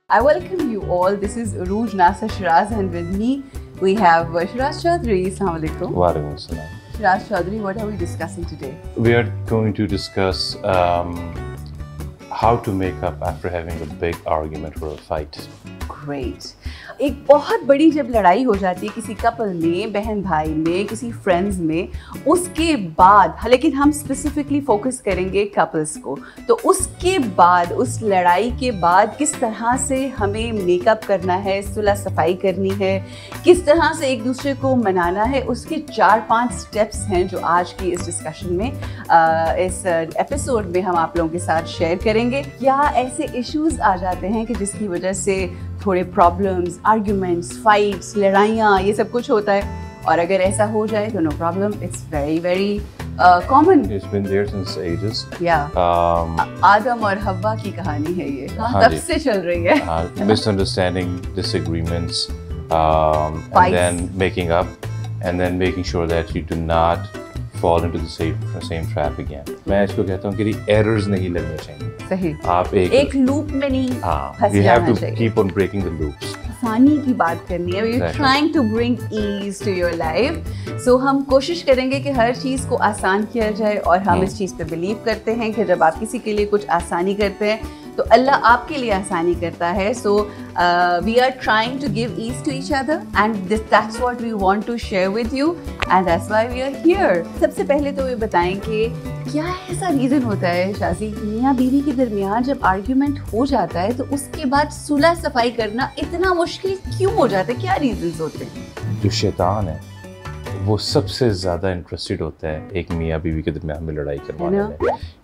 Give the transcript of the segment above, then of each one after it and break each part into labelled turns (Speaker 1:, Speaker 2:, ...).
Speaker 1: I welcome you all. This is Uruj Nasser Shiraz, and with me we have Shiraz Chaudhry. Assalamu alaikum.
Speaker 2: Wa alaikum assalam.
Speaker 1: Shiraz Chaudhry, what are we discussing today?
Speaker 2: We are going to discuss how to make up after having a big argument or a fight.
Speaker 1: Great. एक बहुत बड़ी जब लड़ाई हो जाती है किसी couple में, बहन भाई में, किसी फ्रेंड्स में, उसके बाद, लेकिन हम स्पेसिफिकली फोकस करेंगे कपल्स को, तो उसके बाद, उस लड़ाई के बाद किस तरह से हमें मेकअप करना है, सुलह सफाई करनी है, किस तरह से एक दूसरे को मनाना है, उसके 4-5 स्टेप्स हैं जो आज की इस डिस्कशन में, इस एपिसोड में हम आप लोगों के साथ शेयर करेंगे। क्या ऐसे इश्यूज आ जाते हैं कि जिसकी वजह से थोड़े प्रॉब्लम्स, आर्ग्यूमेंट्स, फाइट्स, लड़ाइयाँ, ये सब कुछ होता है, और अगर ऐसा हो जाए तो no problem, it's very common.
Speaker 2: It's been there since ages.
Speaker 1: आदम और हव्वा की कहानी है ये, तब से चल रही है।
Speaker 2: Misunderstanding, disagreements, and then making up, and then making sure that you do not fall into the same trap again. मैं इसको कहता हूँ कि errors नहीं लगने चाहिए।
Speaker 1: सही।
Speaker 2: आप एक
Speaker 1: लूप में नहीं फंस
Speaker 2: you have
Speaker 1: जाना
Speaker 2: to
Speaker 1: चाहिए।
Speaker 2: keep on breaking the loops.
Speaker 1: आसानी की बात करनी है। We're trying to bring ease to your life. So हम कोशिश करेंगे कि हर चीज़ को आसान किया जाए, और हम इस चीज़ पे बिलीव करते हैं कि जब आप किसी के लिए कुछ आसानी करते हैं तो अल्लाह आपके लिए आसानी करता है। So we are trying to give ease to each other, and that's what we want to share with you, and that's why we are here. सबसे पहले तो ये बताएं कि क्या ऐसा रीज़न होता है शाजी, मियाँ बीवी के दरमियान जब आर्ग्यूमेंट हो जाता है तो उसके बाद सुलह सफाई करना इतना मुश्किल क्यों हो जाता है? क्या रीजंस होते हैं?
Speaker 2: जो शैतान है वो सबसे ज़्यादा इंटरेस्टेड होता है एक मियाँ बीवी के दरमियान में लड़ाई करवाने में,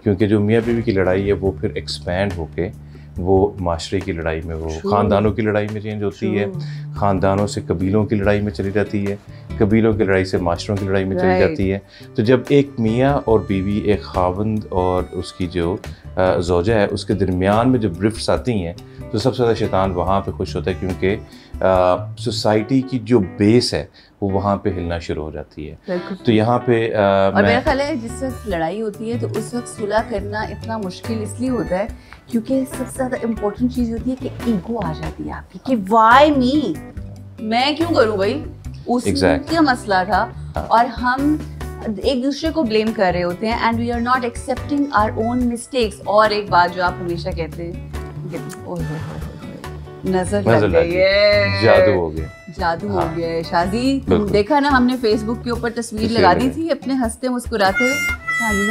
Speaker 2: क्योंकि जो मियाँ बीवी की लड़ाई है वो फिर एक्सपैंड होके वो माशरे की लड़ाई में, वो ख़ानदानों की लड़ाई में चेंज होती है, ख़ानदानों से कबीलों की लड़ाई में चली जाती है, कबीलों की लड़ाई से माशरों की लड़ाई में चली जाती है। तो जब एक मियाँ और बीवी, एक खावंद और उसकी जो ज़ौजा है, उसके दरमियान में जब रिफ्ट्स आती हैं तो सबसे ज़्यादा शैतान वहाँ पे खुश होता है, क्योंकि सोसाइटी की जो बेस है वो वहाँ पे हिलना शुरू हो जाती है। तो यहाँ पे
Speaker 1: और मेरा ख्याल है जिस वक्त लड़ाई होती है तो उस वक्त सुलह करना इतना मुश्किल इसलिए होता है क्योंकि सबसे ज़्यादा इम्पोर्टेंट चीज़ होती है कि ईगो आ जाती है आपकी कि वाई मी, मैं क्यों करूँ भाई, उसका मसला था, और हम एक दूसरे को ब्लेम कर रहे होते हैं, and we are not accepting our own mistakes. और एक बात जो आप हमेशा कहते हैं, नजर लग गई है,
Speaker 2: जादू हो गया,
Speaker 1: जादू हो गया है। शादी देखा ना, हमने फेसबुक के ऊपर तस्वीर लगा दी थी अपने हंसते मुस्कुराते हुए,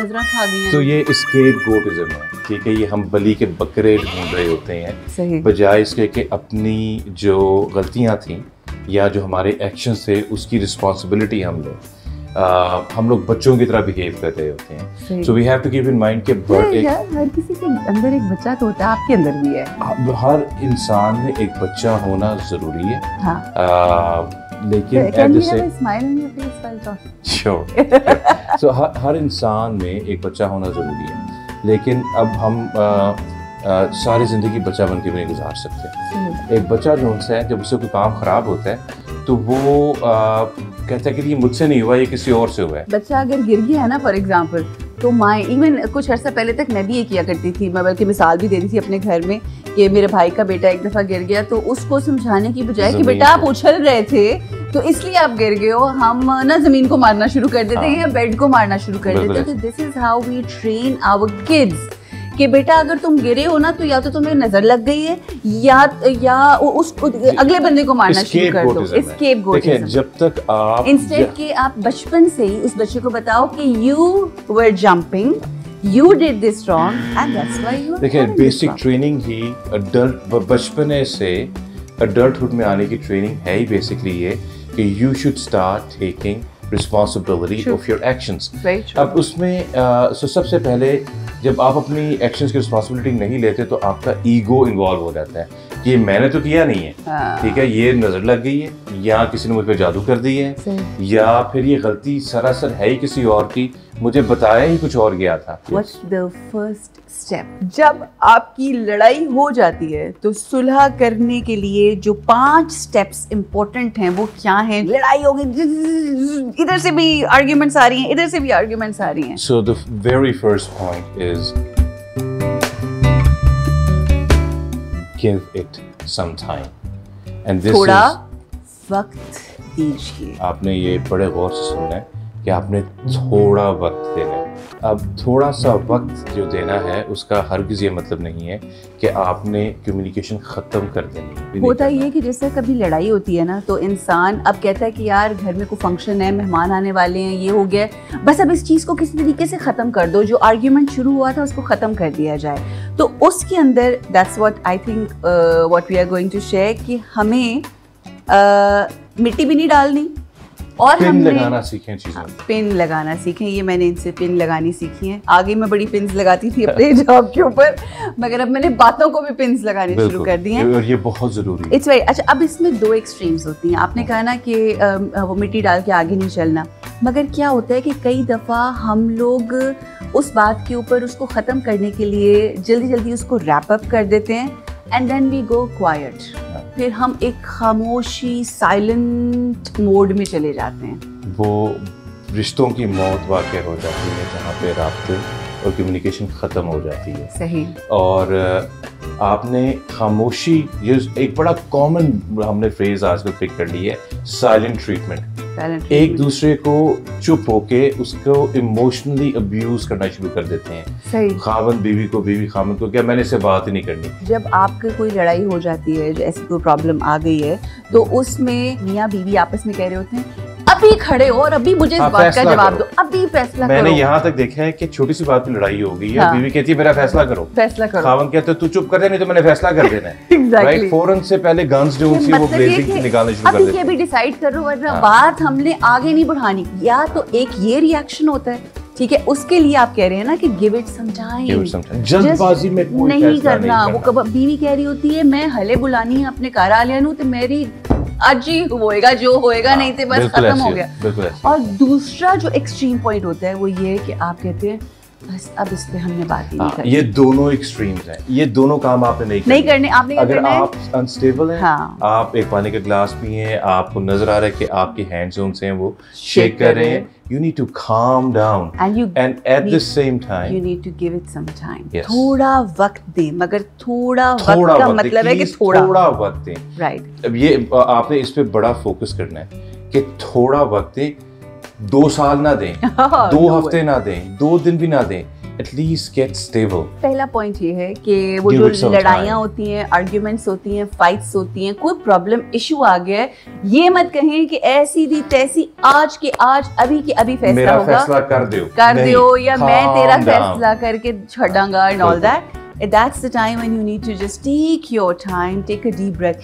Speaker 1: नजर खा गई हैं।
Speaker 2: तो ये स्केपगोटिज्म है, ठीक है, ये हम बलि के बकरे ढूंढ रहे होते हैं, बजाय इसके कि अपनी जो गलतियां थी या जो हमारे एक्शंस थे उसकी रिस्पॉन्सिबिलिटी हम लें। हम लोग बच्चों की तरह बिहेव कर रहे होते हैं। So we have to keep in mind कि
Speaker 1: हर किसी के अंदर एक बच्चा तो होता है, आपके अंदर भी है।
Speaker 2: हर इंसान में एक बच्चा होना जरूरी है। लेकिन हर इंसान में एक बच्चा होना जरूरी है, लेकिन अब हम सारी जिंदगी बच्चा बन के भी नहीं गुजार सकते। एक बच्चा जो होता है, जब उससे कोई काम खराब होता है तो वो कहता है कि ये मुझसे नहीं हुआ, ये किसी और से हुआ है।
Speaker 1: बच्चा अगर गिर गया है ना, फॉर एग्जांपल, तो माँ, इवन कुछ अर्सा पहले तक मैं भी ये किया करती थी, मैं बल्कि मिसाल भी देती थी अपने घर में कि मेरे भाई का बेटा एक दफ़ा गिर गया, तो उसको समझाने की बजाय कि बेटा आप उछल रहे थे तो इसलिए आप गिर गए हो, हम ना ज़मीन को मारना शुरू कर देते हैं या बेड को मारना शुरू कर देते हैं। तो this is how we train our kids कि बेटा अगर तुम गिरे हो ना तो या तो तुम्हें नजर लग गई है या उस अगले बंदे को मारना शुरू कर दो।
Speaker 2: स्केपगोटिज्म। जब तक आप
Speaker 1: इंस्टेड कि आप बचपन से ही उस बच्चे को बताओ कि you were jumping, you did this wrong and that's why you are।
Speaker 2: देखिए, बेसिक ट्रेनिंग ही अडल्ट, बचपने से अडल्टहुड में आने की ट्रेनिंग है ही बेसिकली ये कि you should start taking responsibility of your actions। अब उसमें सबसे पहले जब आप अपनी एक्शंस की रिस्पॉन्सिबिलिटी नहीं लेते तो आपका ईगो इन्वॉल्व हो जाता है कि ये मैंने तो किया नहीं है, ठीक है, ये नजर लग गई है, या किसी ने मुझ पे जादू कर दी है, या फिर ये गलती सरासर है ही किसी और की, मुझे बताया ही कुछ और गया था।
Speaker 1: What's the first step? जब आपकी लड़ाई हो जाती है तो सुलह करने के लिए जो 5 स्टेप्स इम्पोर्टेंट हैं वो क्या हैं? लड़ाई हो गई, इधर से भी आर्ग्यूमेंट्स आ रही हैं, इधर से भी आर्ग्यूमेंट्स आ रही हैं।
Speaker 2: So the very first point is give it some time and this
Speaker 1: थोड़ा
Speaker 2: is
Speaker 1: वक्त दीजिए।
Speaker 2: आपने ये बड़े गौर से सुनना है कि आपने थोड़ा वक्त देना है। अब थोड़ा सा वक्त जो देना है उसका हरगिज़ ये मतलब नहीं है कि आपने कम्युनिकेशन ख़त्म कर देनी।
Speaker 1: होता ये कि जैसे कभी लड़ाई होती है ना तो इंसान अब कहता है कि यार घर में कोई फंक्शन है, मेहमान आने वाले हैं, ये हो गया, बस अब इस चीज़ को किसी तरीके से ख़त्म कर दो, जो आर्ग्यूमेंट शुरू हुआ था उसको ख़त्म कर दिया जाए। तो उसके अंदर that's what I think what we are going to share कि हमें मिट्टी भी नहीं डालनी और
Speaker 2: पिन
Speaker 1: हमने
Speaker 2: लगाना सीखें चीज़ें।
Speaker 1: पिन लगाना सीखें। ये मैंने इनसे पिन लगानी सीखी है। आगे मैं बड़ी पिन्स लगाती थी अपने जॉब के ऊपर, मगर अब मैंने बातों को भी पिन्स लगाने शुरू कर दिए हैं
Speaker 2: और ये बहुत ज़रूरी है।
Speaker 1: इट्स वेरी अच्छा। अब इसमें दो एक्सट्रीम्स होती हैं। आपने कहा ना कि वो मिट्टी डाल के आगे नहीं चलना, मगर क्या होता है कि कई दफ़ा हम लोग उस बात के ऊपर उसको ख़त्म करने के लिए जल्दी जल्दी उसको रैप अप कर देते हैं and then we go quiet. फिर हम एक खामोशी साइलेंट मोड में चले जाते हैं।
Speaker 2: वो रिश्तों की मौत वाक़ हो जाती है जहाँ पे राब्ते और कम्युनिकेशन ख़त्म हो जाती है।
Speaker 1: सही।
Speaker 2: और आपने खामोशी, ये एक बड़ा कॉमन हमने फ्रेज आजकल पिक कर ली है, साइलेंट ट्रीटमेंट। एक दूसरे को चुप होके उसको इमोशनली अब्यूज करना शुरू कर देते हैं।
Speaker 1: सही।
Speaker 2: खावंद बीवी को, बीवी खावंद को, क्या मैंने इससे बात ही नहीं करनी।
Speaker 1: जब आपके कोई लड़ाई हो जाती है, ऐसी कोई प्रॉब्लम आ गई है, तो उसमें मियाँ बीवी आपस में कह रहे होते हैं अभी खड़े हो और अभी मुझे इस बात का जवाब दो, अभी फैसला करो।
Speaker 2: मैंने यहाँ तक देखा है कि छोटी सी बात पे लड़ाई हो गई है, हाँ। बीवी कहती है मेरा फैसला करो,
Speaker 1: फैसला करो।
Speaker 2: खावंद कहते तू चुप कर दे, नहीं तो मैंने फैसला कर देना है।
Speaker 1: Exactly.
Speaker 2: राइट, फौरन से पहले गन्स जो होती है वो ब्लेजिंग निकालने शुरू कर देते हैं।
Speaker 1: अभी ये भी डिसाइड करो वरना बात हमने आगे नहीं बढ़ानी। या तो एक ये रिएक्शन होता है, ठीक है, उसके लिए आप कह रहे हैं ना कि गिव इट सम टाइम,
Speaker 2: जल्दबाजी में कोई
Speaker 1: नहीं करना। वो कब बीवी कह रही होती है मैं हले बुलानी है अपने घर वालियां नु ते मेरी आज ही होएगा जो होएगा, नहीं तो बस खत्म हो गया। और दूसरा जो एक्सट्रीम पॉइंट होता है वो ये है कि आप कहते हैं बस अब इस पे हमने बात ही नहीं करनी।
Speaker 2: ये दोनों एक्सट्रीम्स हैं, ये दोनों काम आपने नहीं करने। आपने अगर आप अनस्टेबल हैं, हाँ। आप एक पानी का ग्लास पिए, आपको नजर आ रहा है कि आपकी हैंड्स उनसे हैं वो शेक कर रहे हैं, you need to calm down and at the same time
Speaker 1: you need to give it some time. yes. थोड़ा वक्त दें, मगर थोड़ा वक्त का मतलब है कि थोड़ा
Speaker 2: वक्त दें।
Speaker 1: राइट।
Speaker 2: अब ये आपने इस पे बड़ा फोकस करना है कि थोड़ा वक्त दें, 2 साल ना दें, 2 हफ्ते ना दें, 2 दिन भी ना दें, एटलीस्ट गेट स्टेबल।
Speaker 1: पहला पॉइंट ये है कि वो जो लड़ाइयाँ होती हैं, आर्ग्यूमेंट्स होती हैं, फाइट्स होती हैं, कोई प्रॉब्लम इशू आ गया है, ये मत कहें कि ऐसी थी तैसी, आज के आज अभी के अभी फैसला होगा,
Speaker 2: फैसला कर
Speaker 1: दो या मैं तेरा फैसला करके छोड़ूंगा and all that. That's the time when you need to just take your time, take a deep breath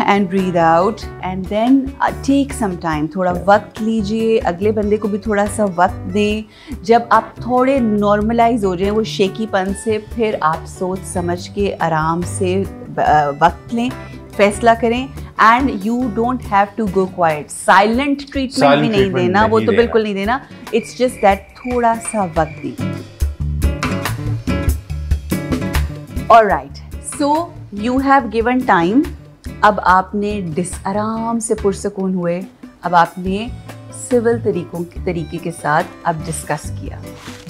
Speaker 1: and breathe out and then take some time. थोड़ा वक्त लीजिए, अगले बंदे को भी थोड़ा सा वक्त दें। जब आप थोड़े नॉर्मलाइज हो जाएं वो शेकीपन से, फिर आप सोच समझ के आराम से वक्त लें, फैसला करें। And you don't have to go quiet. Silent treatment भी नहीं देना, वो तो बिल्कुल नहीं देना। इट्स जस्ट दैट थोड़ा सा वक्त दीजिए। Alright, so you have given time. अब आपने आराम से पुरसकून हुए, अब आपने सिविल तरीके के साथ अब डिस्कस किया।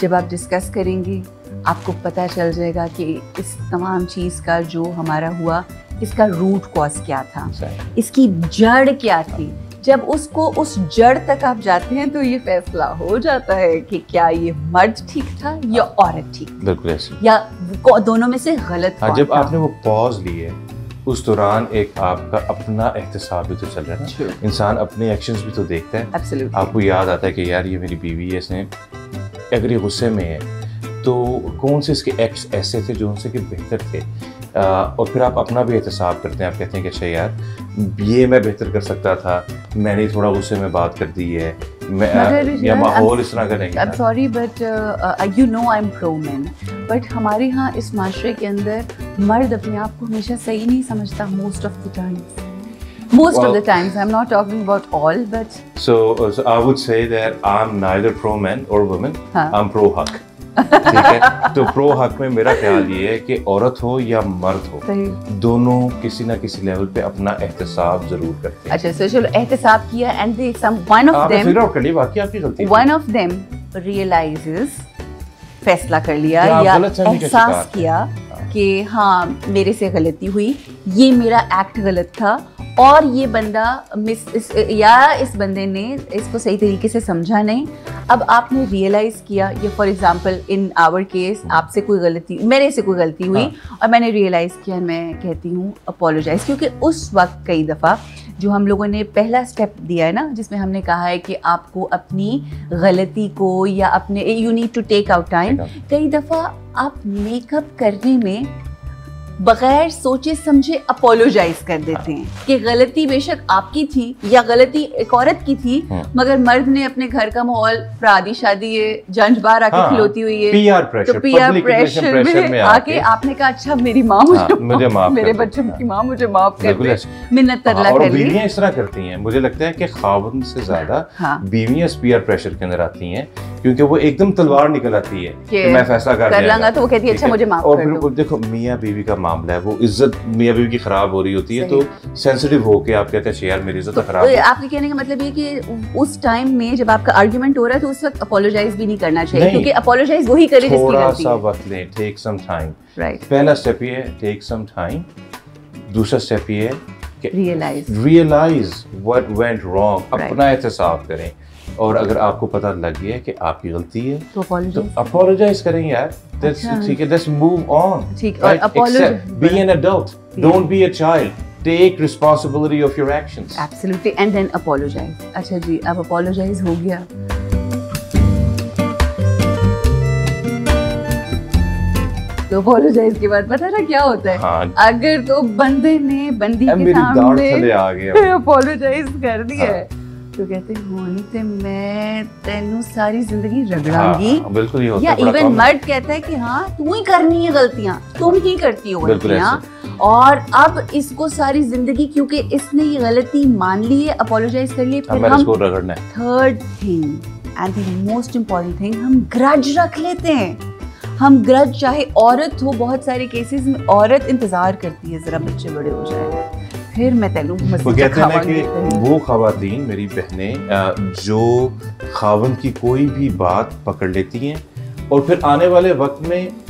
Speaker 1: जब आप डिस्कस करेंगे आपको पता चल जाएगा कि इस तमाम चीज़ का जो हमारा हुआ, इसका रूट कॉज क्या था, इसकी जड़ क्या थी। जब उसको उस जड़ तक आप जाते हैं तो ये फैसला हो जाता है कि क्या ये मर्द ठीक था या औरत ठीक थी,
Speaker 2: बिल्कुल ऐसे,
Speaker 1: या दोनों में से गलत कौन
Speaker 2: जब
Speaker 1: था।
Speaker 2: आपने वो पॉज लिए, उस दौरान एक आपका अपना एहतसाब भी तो चल रहा है ना। इंसान अपने एक्शंस भी तो देखता है।
Speaker 1: Absolutely.
Speaker 2: आपको याद आता है कि यार ये मेरी बीवी है, इसने अगर ये गुस्से में है तो कौन से इसके एक्ट्स ऐसे थे जो उनसे कि बेहतर थे, और फिर आप अपना भी एहतसाब करते हैं। आप कहते हैं कि अच्छा यार ये मैं बेहतर कर सकता था, मैंने थोड़ा गुस्से में बात कर दी है, या माहौल इस तरह का नहीं है।
Speaker 1: I'm sorry but you know I'm pro men, but हमारे यहाँ इस माशरे के अंदर मर्द अपने आप को हमेशा सही नहीं समझता most of the times. Most of the times, I'm not talking about all, but
Speaker 2: so I would say that I'm neither pro men or women. I'm pro haq. ठीक है, तो प्रो हक में मेरा ख्याल ये है कि औरत हो या मर्द हो, दोनों किसी ना किसी लेवल पे अपना एहतसाब जरूर करते हैं।
Speaker 1: अच्छा, so चलो एहतसाब किया and they one of them
Speaker 2: figure out कर लिया, बाकी आपकी गलती।
Speaker 1: One of them realizes, फैसला कर लिया या एहसास किया कि हाँ मेरे से गलती हुई, ये मेरा एक्ट गलत था और ये बंदा इस बंदे ने इसको सही तरीके से समझा नहीं। अब आपने रियलाइज़ किया, ये for example in our case आपसे कोई गलती, मेरे से कोई गलती हुई और मैंने रियलाइज़ किया, मैं कहती हूँ अपोलोजाइज़, क्योंकि उस वक्त कई दफ़ा जो हम लोगों ने पहला स्टेप दिया है ना, जिसमें हमने कहा है कि आपको अपनी गलती को या अपने you need to take out time, कई दफ़ा आप मेकअप करने में बगैर सोचे समझे अपोलोजाइज कर देते हैं कि गलती बेशक आपकी थी या गलती एक औरत की थी, मगर मर्द ने अपने घर का माहौल शादी शादी ये जंजबार आके खिलौती हुई है, तो पीआर प्रेशर में आके आपने कहा अच्छा मेरी माँ मुझे माफ, मेरे बच्चों की माँ मुझे माफ कर दे, मिन्नत तरला कर ली।
Speaker 2: बीवियां इस तरह करती हैं, मुझे लगता है कि खावंद से ज्यादा बीवियां पीआर प्रेशर के अंदर आती हैं, क्योंकि वो एकदम तलवार निकल आती है कि मैं फैसला कर लूंगा, तो वो कहती है अच्छा मुझे माफ कर दो। और देखो मियाँ बीवी का मामला है, वो इज्जत मियाँ बीवी की खराब हो रही होती है, तो सेंसिटिव होके आप कहते हैं यार मेरी इज्जत खराब है।
Speaker 1: आपके कहने का मतलब ये कि उस टाइम में जब आपका आर्गुमेंट हो रहा है तो उस वक्त अपोलोजाइज भी नहीं करना चाहिए, क्योंकि अपोलोजाइज वही करे जिसकी गलती है।
Speaker 2: थोड़ा सा वक्त लें, टेक सम टाइम। राइट, पहला स्टेप ये है टेक सम टाइम। दूसरा स्टेप ये है रियलाइज व्हाट वेंट रॉन्ग, अपना एहतसाब करें, और अगर आपको पता लग गया कि आपकी गलती है तो अपोलोजाइज करें यार, ठीक है, लेट्स मूव ऑन।
Speaker 1: और apologise,
Speaker 2: be an adult, don't be a child, take responsibility of your actions.
Speaker 1: Absolutely, and then apologise. अच्छा जी, अब अपोलोजाइज हो गया, तो अपोलोजाइज के बाद पता ना क्या होता है? हाँ। अगर तो बंदे ने बंदी के सामने अपोलोजाइज कर दिया है तो कहते होनी ते मैं तेनू सारी जिंदगी रगड़ांगी।
Speaker 2: बिल्कुल ही होता
Speaker 1: है। या इवन मर्द कहता है कि हाँ तू ही करनी है गलतियां, तुम ही करती हो गलतियां, और अब इसको सारी जिंदगी, क्योंकि इसने ये गलती मान ली है, अपोलोजाइज कर लिए, फिर हम third thing and the most important thing, हम ग्रज रख लेते हैं। हम ग्रज, चाहे औरत हो, बहुत सारे केसेस में औरत इंतजार करती है जरा बच्चे बड़े हो जाए फिर मैं तेनू
Speaker 2: वो कहते हैं ना कि वो खवातीन, मेरी बहनें, जो खावन की कोई भी बात पकड़ लेती हैं और फिर आने वाले वक्त में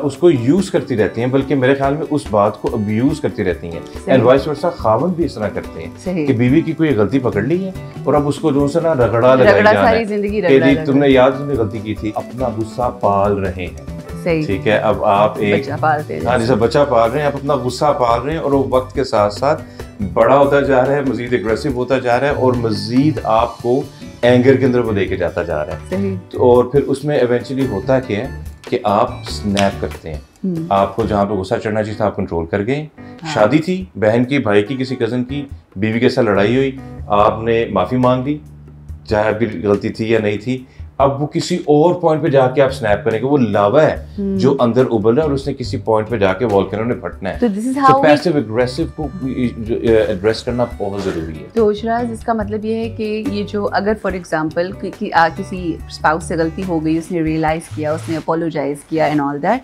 Speaker 2: उसको यूज करती रहती हैं, बल्कि मेरे ख्याल में उस बात को अब्यूज करती रहती हैं, एंड वाइस वर्सा खावन भी इस तरह करते हैं कि बीवी की कोई गलती पकड़ ली है और अब उसको जो से ना रगड़ा लगाई जा रहा है, तुमने याद तुमने गलती की थी, अपना गुस्सा पाल रहे हैं। ठीक है, अब आप एक जैसे बच्चा पाल रहे हैं, आप अपना गुस्सा पाल रहे हैं, और वो वक्त के साथ साथ बड़ा होता जा रहा है, मजीद एग्रेसिव होता जा रहा है, और मजीद आपको एंगर के अंदर वो लेके जाता जा रहा है। और फिर उसमें इवेंचुअली होता क्या है कि आप स्नैप करते हैं, आपको जहाँ पे गुस्सा चढ़ना चाहिए था आप कंट्रोल कर गए। शादी थी, बहन की, भाई की, किसी कजन की, बीवी के साथ लड़ाई हुई, आपने माफी मांग ली, चाहे आपकी गलती थी या नहीं थी, अब वो किसी और पॉइंट पे जाके आप स्नैप करेंगे, वो लावा है जो अंदर उबल रहा है और उसने किसी पॉइंट पे जाके वॉल्केनो ने फटना है। तो पैसिव एग्रेसिव को एड्रेस करना बहुत जरूरी है।
Speaker 1: तो शिराज, इसका मतलब ये है कि ये जो अगर फॉर एग्जांपल किसी स्पाउस से गलती हो गई, उसने रियलाइज किया, उसने अपोलोजाइज किया एंड ऑल दैट,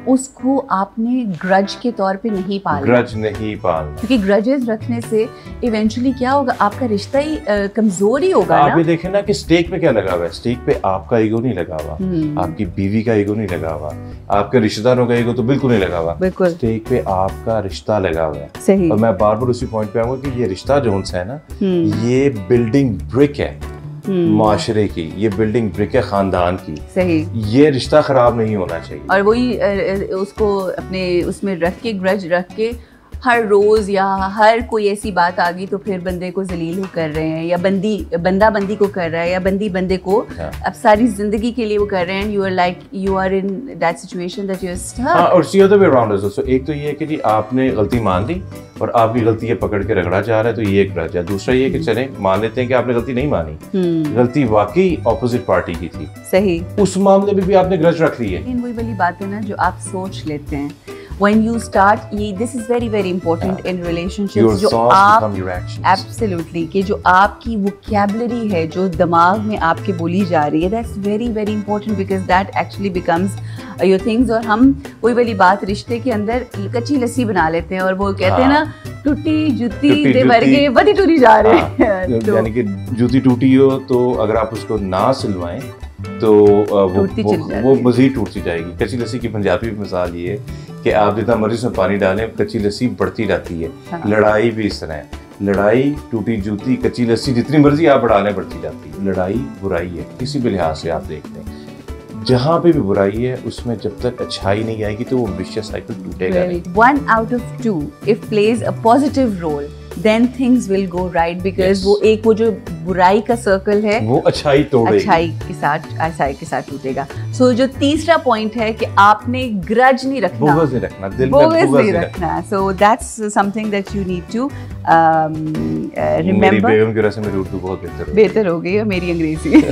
Speaker 1: उसको आपने ग्रज के तौर पे नहीं पालना,
Speaker 2: ग्रज नहीं पालना,
Speaker 1: क्योंकि ग्रजेस रखने से इवेंचुअली क्या होगा, आपका रिश्ता ही कमजोर ही होगा।
Speaker 2: आप ये देखें ना कि स्टेक पे क्या लगा हुआ है, स्टेक पे आपका ईगो नहीं लगा हुआ, आपकी बीवी का ईगो नहीं लगा हुआ, आपके रिश्तेदारों का ईगो तो बिल्कुल नहीं लगा हुआ, बिल्कुल स्टेक पे आपका रिश्ता लगा हुआ है।
Speaker 1: सही।
Speaker 2: और मैं बार बार उसी पॉइंट पे आऊंगा कि ये रिश्ता जो है ना, ये बिल्डिंग ब्रिक है माशरे की, ये बिल्डिंग ब्रिक है खानदान की।
Speaker 1: सही।
Speaker 2: ये रिश्ता खराब नहीं होना चाहिए।
Speaker 1: और वही उसको अपने उसमें रख के, ग्रज रख के, हर रोज या हर कोई ऐसी बात आ गई तो फिर बंदे को जलील कर रहे हैं, या बंदा बंदी को कर रहा है, या बंदी बंदे को अब सारी जिंदगी के लिए वो कर रहे हैं। You are in that situation that you are stuck.
Speaker 2: और see other way around is also, एक तो ये है कि जी आपने गलती मान ली और आपकी गलती ये पकड़ के रगड़ा जा रहा है, तो ये एक ग्रज है। दूसरा ये कि चलें मान लेते हैं कि आपने गलती नहीं मानी, गलती वाकई ऑपोजिट पार्टी की थी,
Speaker 1: सही,
Speaker 2: उस मामले में भी आपने ग्रज रख ली है।
Speaker 1: लेकिन वही वाली बात है ना जो आप सोच लेते हैं when you start, this is very very important in relationships, जो आप absolutely कि जो आपकी vocabulary है, जो दिमाग में आपके बोली जा रही है, that's very very important because that actually becomes your things। और हम वही वाली बात रिश्ते के अंदर कच्ची लस्सी बना लेते हैं, और वो कहते हैं ना टूटी जूती दे वर्गे बदी टूरी जा रहे हैं।
Speaker 2: यानी कि जूती टूटी हो तो अगर आप उसको ना सिलवाएं तो वो
Speaker 1: टूटती
Speaker 2: मज़ीद टूटती जाएगी। कच्ची लस्सी की पंजाबी मिसाल ये है कि आप जितना मर्जी उसमें पानी डालें, कच्ची लस्सी बढ़ती जाती है।
Speaker 1: हाँ।
Speaker 2: लड़ाई भी इस तरह है, लड़ाई टूटी जूती, कच्ची लस्सी जितनी मर्जी आप बढ़ा लें बढ़ती जाती है। लड़ाई बुराई है, किसी भी लिहाज से आप देखते हैं, जहाँ पे भी बुराई है उसमें जब तक अच्छाई नहीं आएगी तो वो विशियस साइकिल टूटेगा नहीं।
Speaker 1: 1 out of 2 if plays a positive role then things will go right because
Speaker 2: Yes.
Speaker 1: वो जो बुराई का सर्कल है
Speaker 2: वो अच्छाई तोड़ेगी,
Speaker 1: अच्छाई के साथ टूटेगा। सो जो तीसरा पॉइंट है कि आपने ग्रज नहीं रखना,
Speaker 2: बुग़्ज़ नहीं रखना, दिल में
Speaker 1: बुग़्ज़
Speaker 2: बुग़्ज़
Speaker 1: नहीं रखना। So that's something that you need to
Speaker 2: मेरी
Speaker 1: रिमेंबर।
Speaker 2: बेगम की वजह से मेरी उर्दू बहुत बेहतर
Speaker 1: बेहतर हो गई है मेरी अंग्रेजी।